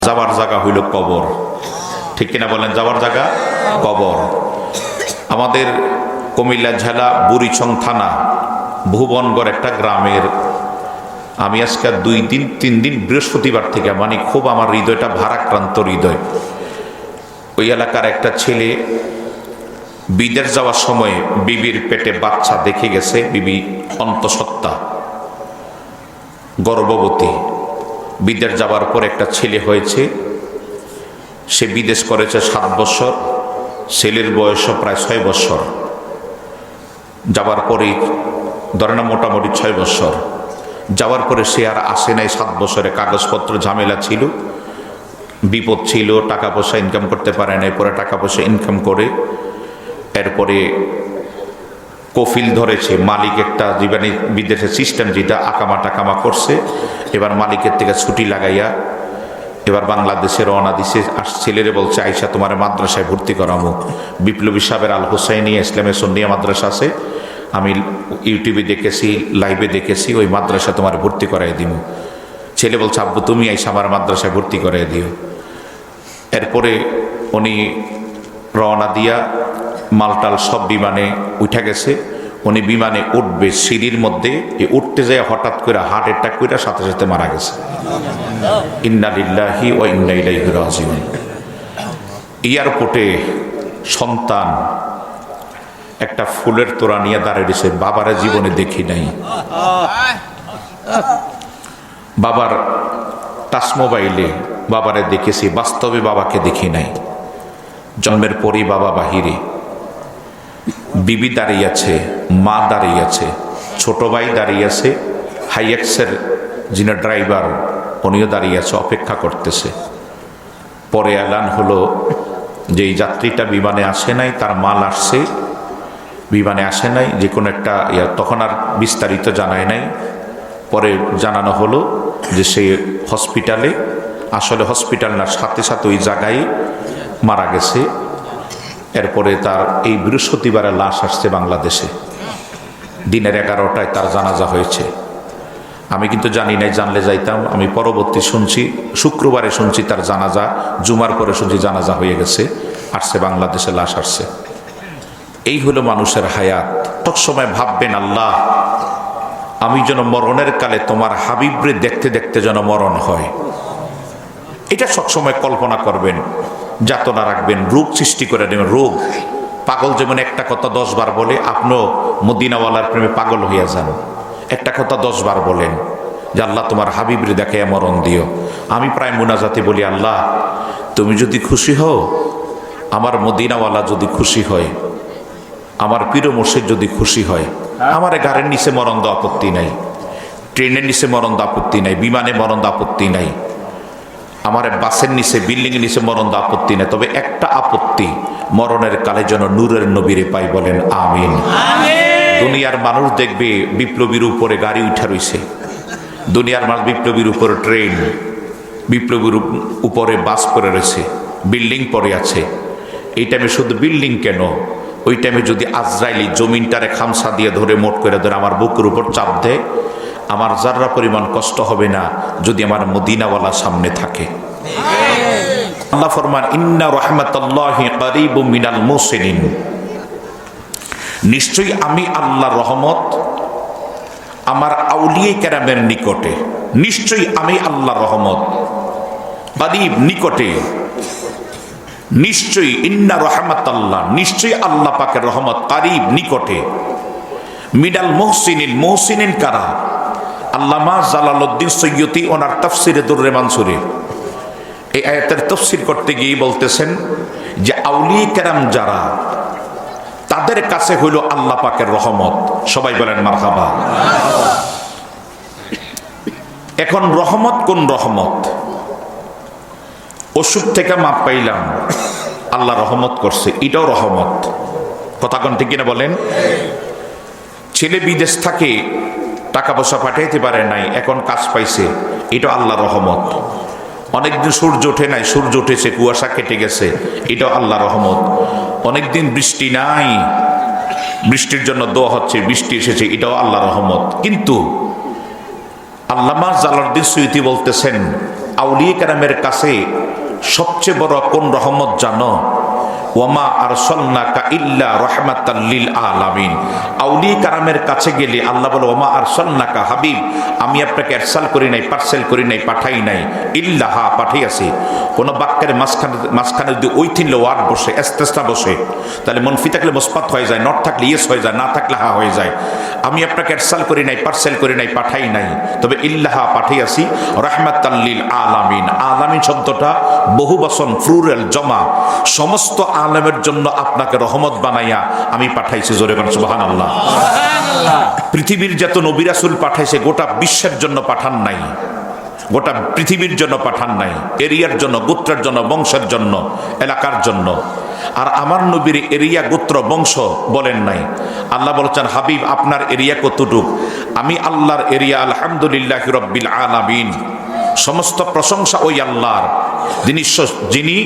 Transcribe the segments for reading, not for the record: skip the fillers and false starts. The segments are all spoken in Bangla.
যাওয়ার জায়গা হইল কবর। ঠিক কিনা বলেন? যাওয়ার জায়গা কবর। আমাদের কুমিল্লা জেলা বুড়িচং থানা ভুবনগড় একটা গ্রামের, আমি আজকে 2-3 দিন বৃহস্পতিবার থেকে মানে খুব আমার হৃদয়টা ভারাক্রান্ত হৃদয়। ওই এলাকার একটা ছেলে বিদেশ যাওয়ার সময় বিবির পেটে বাচ্চা দেখে গেছে, বিবি অন্তঃসত্ত্বা গর্ভবতী। বিদেশ যাওয়ার পর একটা ছেলে হয়েছে, সে বিদেশ করেছে 7 বছর, ছেলের বয়সও প্রায় 6 বছর। যাওয়ার পরেই ধরে না মোটামুটি 6 বছর যাওয়ার পরে সে আর আসে নাই। 7 বছরে কাগজপত্র ঝামেলা ছিল, বিপদ ছিল, টাকা পয়সা ইনকাম করতে পারে নাই। পরে টাকা পয়সা ইনকাম করে এরপরে কফিল ধরেছে মালিক, একটা জীবনে বিদেশের সিস্টেম যেটা আকামা টাকামা করছে। এবার মালিকের থেকে ছুটি লাগাইয়া এবার বাংলাদেশে রওনা দিছে। আর ছেলেরে বলছে আইসা তোমার মাদ্রাসায় ভর্তি করামো। বিপ্লবী সাহেবের আল হোসাইনি ইসলামে সন্নিয়া মাদ্রাসা আছে, আমি ইউটিউবে দেখেছি, লাইভে দেখেছি, ওই মাদ্রাসা তোমার ভর্তি করাই দিব। ছেলে বলছে আব্বু তুমি আইসা আমার মাদ্রাসায় ভর্তি করাই দিও। এরপরে উনি রওনা দিয়া মালটাল সব বিমানে উঠে গেছে। উনি বিমানে উঠবে, সিঁড়ির মধ্যে উঠতে যায় হঠাৎ করে হার্ট অ্যাটাক করে সাথে সাথে মারা গেছে। ইন্না লিল্লাহি ওয়া ইন্না ইলাইহি রাজিউন। এয়ারপোর্টে সন্তান একটা ফুলের তোড়া নিয়ে দাঁড়িয়ে দিয়েছে, বাবারা জীবনে দেখি নাই। বাবার টাচ মোবাইলে বাবারে দেখেছি, বাস্তবে বাবাকে দেখি নাই। জন্মের পরই বাবা বাহিরে, বিবি দাঁড়িয়ে আছে, মা দাঁড়িয়ে আছে, ছোট ভাই দাঁড়িয়ে আছে, হাইএক্সের যিনি ড্রাইভার উনিও দাঁড়িয়ে আছে, অপেক্ষা করতেছে। পরে এলান হলো যে এই যাত্রীটা বিমানে আসে নাই, তার মাল আসছে, বিমানে আসে নাই, যে কোনো একটা তখন আর বিস্তারিত জানায় নাই। পরে জানানো হলো যে সে হসপিটালে, আসলে হসপিটাল না, সাথে সাথে ওই জায়গায় মারা গেছে। এরপরে তার এই বৃহস্পতিবারে লাশ আসছে বাংলাদেশে, দিনের 11টায় তার জানাজা হয়েছে। আমি কিন্তু জানি নাই, জানলে যাইতাম। আমি পরবর্তী শুনছি, শুক্রবারে শুনছি তার জানাজা, জুমার পরে শুনছি জানাজা হয়ে গেছে, আসছে বাংলাদেশে, লাশ আসছে। এই হলো মানুষের হায়াত। সবসময় ভাববেন আল্লাহ আমি যেন মরণের কালে তোমার হাবিবরে দেখতে দেখতে যেন মরণ হয়, এটা সবসময় কল্পনা করবেন, যাতনা রাখবেন, রোগ সৃষ্টি করে নেবেন। রোগ, পাগল যেমন একটা কথা 10 বার বলে, আপনিও মদিনাওয়ালার প্রেমে পাগল হইয়া যান। একটা কথা 10 বার বলেন যে আল্লাহ তোমার হাবিবরে দেখাইয়া মরণ দিও। আমি প্রায় মুনাজাতে বলি আল্লাহ তুমি যদি খুশি হও, আমার মদিনাওয়ালা যদি খুশি হয়, আমার পীর মুর্শিদ যদি খুশি হয়, আমার গাড়ির নিচে মরণ দা আপত্তি নাই, ট্রেনের নিচে মরণ দা আপত্তি নাই, বিমানে মরণ দা আপত্তি নাই, আমার বাসের নিচে বিল্ডিং এর নিচে মরণ দা আপত্তি নাই। তবে একটা আপত্তি, মরণের কালে যেন নূরের নবীরে পাই। বলেন আমিন। দুনিয়ার মানুষ দেখবে বিপ্লবীর উপরে গাড়ি উঠা রইছে, দুনিয়ার মানুষ বিপ্লবীর উপরে ট্রেন, বিপ্লবীর উপরে বাস পড়ে রয়েছে, বিল্ডিং পড়ে আছে। এই টাইমে শুধু বিল্ডিং কেন, ওই টাইমে যদি আজরাইলি জমিনটারে খামসা দিয়ে ধরে মোট করে ধরে আমার বুকের উপর চাপ দেয়, আমার যারা পরিমাণ কষ্ট হবে না যদি আমার মদিনাওয়ালা সামনে থাকে। আল্লাহ ফরমান ইন্না রাহমাতাল্লাহি কারীবুম মিনাল মুহসিনিন, নিশ্চয়ই আমি আল্লাহর রহমত আমার আউলিয়া কেরামের নিকটে। নিশ্চয়ই আমি আল্লাহর রহমত কারীব, নিকটে। নিশ্চয়ই ইন্না রাহমাতাল্লাহ, নিশ্চয়ই আল্লাহ পাকের রহমত কারীব, নিকটে। মিনাল মুহসিনিন, মুহসিনিন কারা? আল্লামা জালালউদ্দিন সৈয়দী ওনার তাফসিরে দুররে মানসুরে এই আয়াতের তাফসির করতে গিয়ে বলতেছেন যে আউলিয়া কেরাম যারা, তাদের কাছে হইল আল্লাহ পাকের রহমত। সবাই বলেন মারহাবা। এখন রহমত কোন রহমত? অসুখ থেকে মাপ পাইলাম, আল্লাহ রহমত করছে, এটাও রহমত। কথা কোন ঠিক কিনা বলেন? ছেলে বিদেশ থাকে, টাকা পয়সা পাঠাইতে পারে নাই, এখন কাজ পাইছে, এটা আল্লাহ রহমত। অনেকদিন সূর্য ওঠে নাই, সূর্য উঠেছে, কুয়াশা কেটে গেছে, এটাও আল্লাহ রহমত। অনেকদিন বৃষ্টি নাই, বৃষ্টির জন্য দোয়া হচ্ছে, বৃষ্টি এসেছে, এটাও আল্লাহ রহমত। কিন্তু আল্লামা জালালউদ্দিন সৈয়দী বলতেছেন আউলিয়া কেরামের কাছে সবচেয়ে বড় কোন রহমত জানো? ওয়ামা আরসালনাকা ইল্লা রাহমাতাল লিল আলামিন। আউলিয়া কেরামের কাছে গেলে আল্লাহ বলে ওয়ামা আরসালনাকা হাবিব, আমি আপনাকে এরসাল করি নাই, পার্সেল করি নাই, পাঠাই নাই, ইল্লা হা পাঠিয়েছি। কোন বাক্যের মাঝখানে যদি ওই তিনলে ওয়ার্ড বসে, এস্তেস্তা বসে, তাহলে মনফি থাকলে মুসবাত হয়ে যায়, নট থাকলে ইয়েস হয়ে যায়, না থাকলে হা হয়ে যায়। আমি আপনাকে এরসাল করি নাই, পার্সেল করি নাই, পাঠাই নাই, তবে ইল্লাহা পাঠিয়েছি রাহমাতাল লিল আলামিন। আলামিন শব্দটা বহু বচন, প্লুরাল, জমা, সমস্ত আলেমের জন্য আপনাকে রহমত বানাইয়া আমি পাঠাইছি। জোরে বলেন সুবহানাল্লাহ। পৃথিবীর যত নবী রাসূল পাঠাইছে গোটা বিশ্বের জন্য পাঠান নাই, গোটা পৃথিবীর জন্য পাঠান নাই, এরিয়ার জন্য, গোত্রের জন্য, বংশের জন্য, এলাকার জন্য। আর আমার নবীর এরিয়া, গোত্র, বংশ বলেন নাই। আল্লাহ বলছেন হাবিব আপনার এরিয়া কতটুক? আমি আল্লাহর এরিয়া আলহামদুলিল্লাহি রাব্বিল আলামিন। সমস্ত প্রশংসা ওই আল্লাহর, যিনি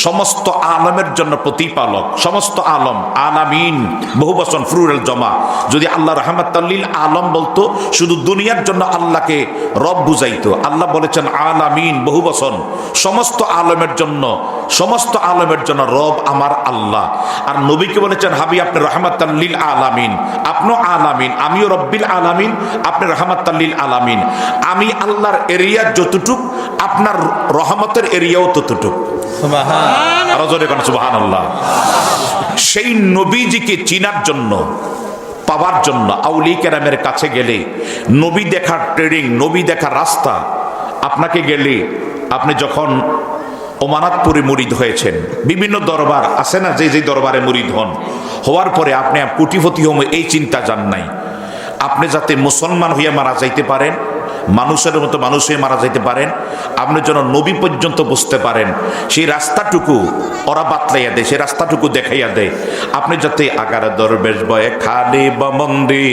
সমস্ত আলমের জন্য প্রতিপালক। সমস্ত আলম, আলামিন বহু বচন, প্লুরাল, জমা। যদি আল্লাহ রাহমাতাল লিল আলম বলতো শুধু দুনিয়ার জন্য আল্লাহকে রব বুঝাইতো। আল্লাহ বলেছেন আলামিন বহু বচন, সমস্ত আলমের জন্য, সমস্ত আলমের জন্য রব আমার আল্লাহ। আর নবীকে বলেছেন হাবি আপনি রাহমাতাল লিল আলামিন, আপনিও আলামিন, আমিও রব্বিল আলামিন, আপনি রাহমাতাল লিল আলামিন। আমি আল্লাহর এরিয়া যতটুক, আপনার রহমতের এরিয়াও ততটুক। সুবহানাল্লাহ। সেই নবীজিকে চিনার জন্য, পাওয়ার জন্য আউলিয়া কেরামের কাছে গেলে নবী দেখার ট্রেনিং, নবী দেখার রাস্তা আপনাকে গেলে, আপনি যখন ওমানাতপুরে মুরিদ হয়েছেন, বিভিন্ন দরবার আছে না, যে দরবারে মুরিদ হন, হওয়ার পরে আপনি কোটিপতি হন, এই চিন্তা যান নাই। আপনি যাতে মুসলমান হইয়া মারা যাইতে পারেন, মানুষের মতো মানুষ হয়ে মারা যাইতে পারেন, আপনি যেন নবী পর্যন্ত বুঝতে পারেন, সেই রাস্তাটুকু ওরা বাতলাইয়া দেয়, সেই রাস্তাটুকু দেখাইয়া দেয়। আপনি যাতে আগার দরবেশ বয়ে খালি বমন্দি,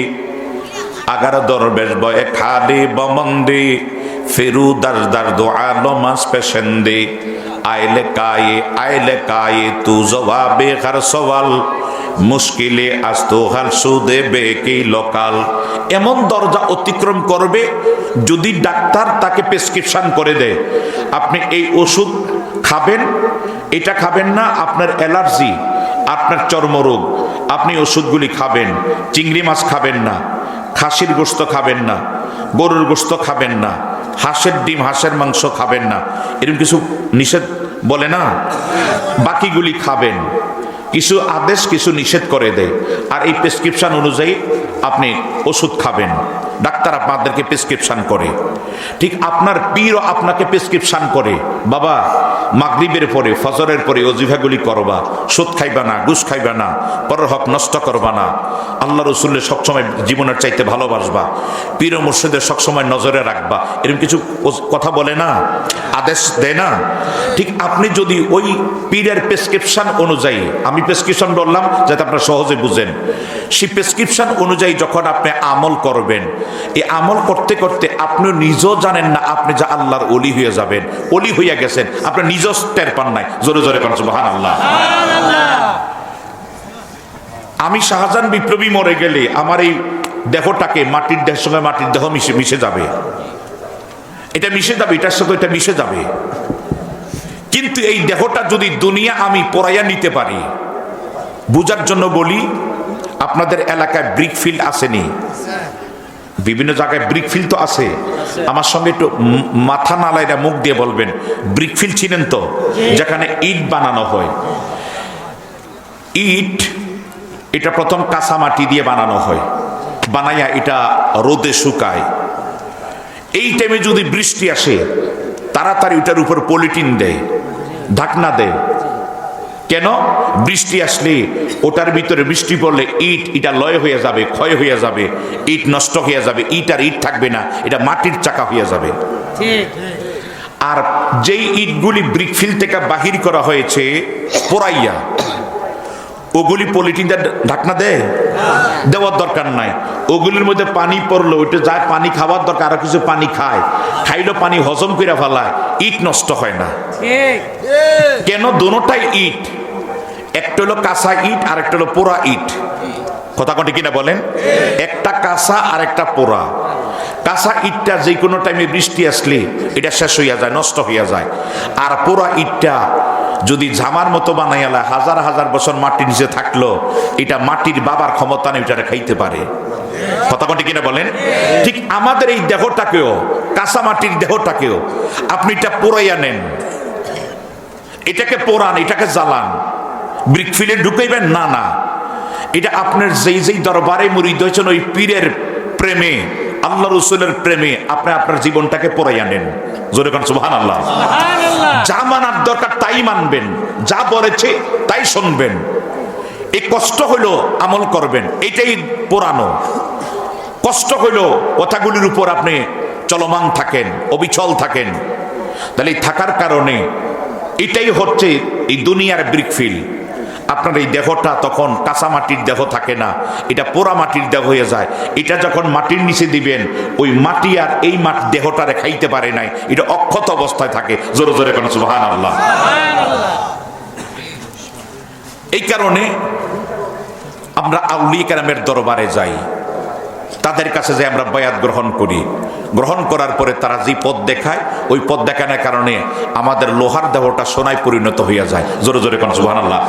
আগার দরবেশ বয়ে খালি বমন্দি, ফেরু দার দো আলমাস পেশেন্দি, আইলে কায়ে তু জবাবে হর সওয়াল, মুশকিলে আস্তো হাল সুদে বেকি লোকাল। এমন দরজা অতিক্রম করবে যদি ডাক্তার তাকে প্রেসক্রিপশন করে দেয়, আপনি এই ওষুধ খাবেন, এটা খাবেন না, আপনার অ্যালার্জি, আপনার চর্মরোগ, আপনি ওষুধগুলি খাবেন। চিংড়ি মাছ খাবেন না, খাসির গোশত খাবেন না, গরুর গোশত খাবেন না, হাঁসের ডিম, হাঁসের মাংস খাবেন না, এরকম কিছু নিষেধ বলে না, বাকিগুলি খাবেন। কিছু আদেশ, কিছু নিষেধ করে দেয়। আর এই প্রেসক্রিপশন অনুযায়ী আপনি ওষুধ খাবেন, ডাক্তার আপনাদেরকে প্রেসক্রিপশন করে। ঠিক আপনার পীরও আপনাকে প্রেসক্রিপশন করে, বাবা মাগরিবের পরে, ফজরের পরে ওজিফাগুলি করবা, সুদ খাইবা না, ঘুষ খাইবা না, পরের হক নষ্ট করবা না, আল্লাহ রসুলের সবসময় জীবনের চাইতে ভালোবাসবা, পীর ও মুর্শিদের সবসময় নজরে রাখবা, এরকম কিছু কথা বলে না, আদেশ দেয় না। ঠিক আপনি যদি ওই পীরের প্রেসক্রিপশন অনুযায়ী, আমি প্রেসক্রিপশন বললাম যাতে আপনারা সহজে বুঝেন, সেই প্রেসক্রিপশন অনুযায়ী যখন আপনি আমল করবেন, এই আমল করতে করতে আপনি নিজেও জানেন না আপনি যা আল্লাহর ওলি হয়ে যাবেন, ওলি হইয়া গেছেন, আপনি নিজেও টের পান নাই। জোরে জোরে কোন সুবহানাল্লাহ। আমি শাহজাহান বিপ্লবী মরে গেলে আমার এই দেহটাকে মাটির দেহের সঙ্গে মাটির দেহ মিশে যাবে, এটা মিশে যাবে, এটার সাথে এটা মিশে যাবে। কিন্তু এই দেহটা যদি দুনিয়া আমি পরাইয়া নিতে পারি, বুঝার জন্য বলি, আপনাদের এলাকায় ব্রিক ফিল্ড আসেনি? বিভিন্ন জায়গায় ব্রিক ফিল্ড তো আছে। আমার সঙ্গে একটু মাথা নালাইরা মুখ দিয়ে বলবেন, ব্রিক ফিল্ড চিনেন তো? যেখানে ইট বানানো হয়। ইট এটা প্রথম কাঁচা মাটি দিয়ে বানানো হয়, বানাইয়া এটা রোদে শুকায়। এই টাইমে যদি বৃষ্টি আসে, তাড়াতাড়ি ওটার উপর পলিথিন দেয়, ঢাকনা দেয়। কেন? বৃষ্টি আসলে ওটার ভিতরে বৃষ্টি পড়লে ইটা লয় হয়ে যাবে, ক্ষয় হয়ে যাবে, ইট নষ্ট হয়ে যাবে, ইট আর ইট থাকবে না, এটা মাটির চাকা হয়ে যাবে। আর যেই ইটগুলি ব্রিকফিল্ড থেকে বাহির করা হয়েছে পোড়াইয়া, ওগুলি পলিথিন ঢাকনা দেয়? দেওয়ার দরকার নাই। ওগুলির মধ্যে পানি পড়লো, ওইটা যায় পানি খাওয়ার দরকার, আরো কিছু পানি খাইলো, পানি হজম করে ফেলায়, ইট নষ্ট হয় না। কেন? দোনোটাই ইট, একটা হলো কাঁচা ইট আর একটা হলো পোড়া ইট। কথা কটি কিনা বলেন? একটা কাঁচা আর একটা পোড়া। কাঁচা ইটটা যে কোনো টাইমে বৃষ্টি আসলে এটা শেষ হইয়া যায়, নষ্ট হইয়া যায়। আর পোড়া ইটটা যদি ঝামার মতো বানাইয়ালা হাজার হাজার বছর মাটির নিচে থাকলো, এটা মাটির বাবার ক্ষমতা নেই, এটা খাইতে পারে। কথা কটি কিনা বলেন? ঠিক আমাদের এই দেহটাকেও, কাঁচা মাটির দেহটাকেও আপনি এটা পোড়াইয়া নেন, এটাকে পোড়ান, এটাকে জ্বালান, ব্রিক ফিলে ঢুকাইবেন না, না, এটা আপনার যেই যেই দরবারে মুরিদ হয়েছেন ওই পীরের প্রেমে, আল্লাহ রসুলের প্রেমে আপনি আপনার জীবনটাকে পোড়াইয়া নেন। জোরে কোন সুবহানাল্লাহ। যা মানার দরকার তাই মানবেন, যা বলেছে তাই শুনবেন, এই কষ্ট হইল আমল করবেন, এটাই পোড়ানো। কষ্ট হইল কথাগুলির উপর আপনি চলমান থাকেন, অবিচল থাকেন, তাহলে এই থাকার কারণে এটাই হচ্ছে এই দুনিয়ার ব্রিকফিল। আপনার এই দেহটা তখন কাঁচা মাটির দেহ থাকে না, এটা পোড়া মাটির দেহ হয়ে যায়। এটা যখন মাটির নিচে দিবেন, ওই মাটি আর এই মাটি দেহটারে খাইতে পারে নাই, এটা অক্ষত অবস্থায় থাকে। জোরে জোরে কোন সুবহানাল্লাহ। এই কারণে আমরা আউলিয়া কেরামের দরবারে যাই, তাদের কাছে যে আমরা বায়াত গ্রহণ করি, গ্রহণ করার পরে তারা যে পথ দেখায়, ওই পথ দেখানোর কারণে আমাদের লোহার দেহটা সোনায় পরিণত হইয়া যায়। জোরে জোরে কোন সুবহানাল্লাহ।